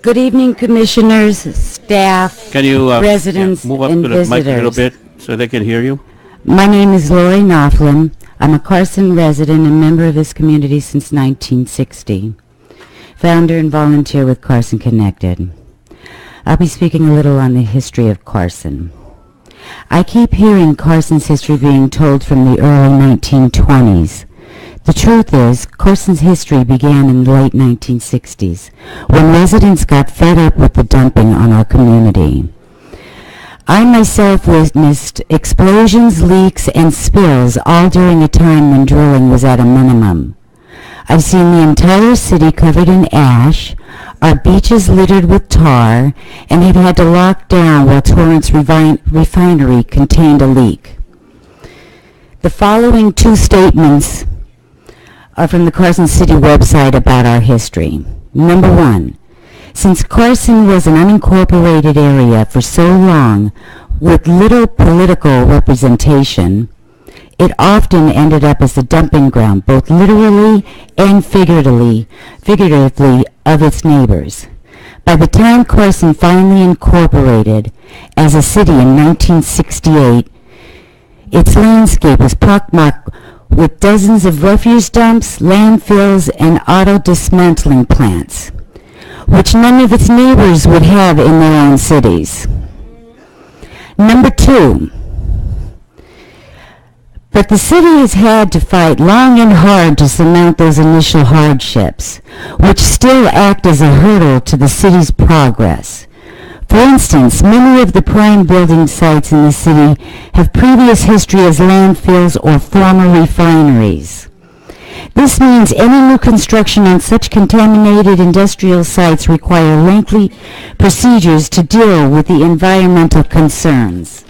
Good evening, commissioners, staff, Can you residents, move up and to the mic a little visitors. bit so they can hear you? My name is Lori Noflin. I'm a Carson resident and member of this community since 1960. Founder and volunteer with Carson Connected. I'll be speaking a little on the history of Carson. I keep hearing Carson's history being told from the early 1920s. The truth is, Carson's history began in the late 1960s, when residents got fed up with the dumping on our community. I myself witnessed explosions, leaks, and spills all during a time when drilling was at a minimum. I've seen the entire city covered in ash, our beaches littered with tar, and have had to lock down while Torrance Refinery contained a leak. The following two statements are from the Carson City website about our history. Number one, since Carson was an unincorporated area for so long with little political representation, it often ended up as the dumping ground, both literally and figuratively of its neighbors. By the time Carson finally incorporated as a city in 1968, its landscape was pockmarked with dozens of refuse dumps, landfills, and auto dismantling plants, which none of its neighbors would have in their own cities. Number two, but the city has had to fight long and hard to surmount those initial hardships, which still act as a hurdle to the city's progress. For instance, many of the prime building sites in the city have previous history as landfills or former refineries. This means any new construction on such contaminated industrial sites require lengthy procedures to deal with the environmental concerns.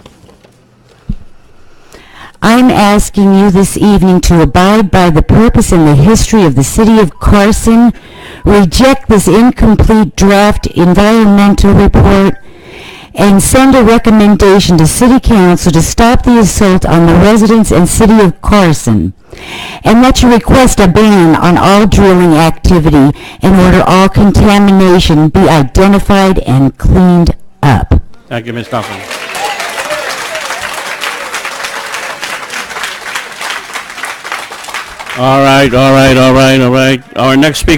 I'm asking you this evening to abide by the purpose and the history of the city of Carson, reject this incomplete draft environmental report, and send a recommendation to City Council to stop the assault on the residents and city of Carson, and that you request a ban on all drilling activity in order all contamination be identified and cleaned up. Thank you, Ms. Noflin. All right. Our next speaker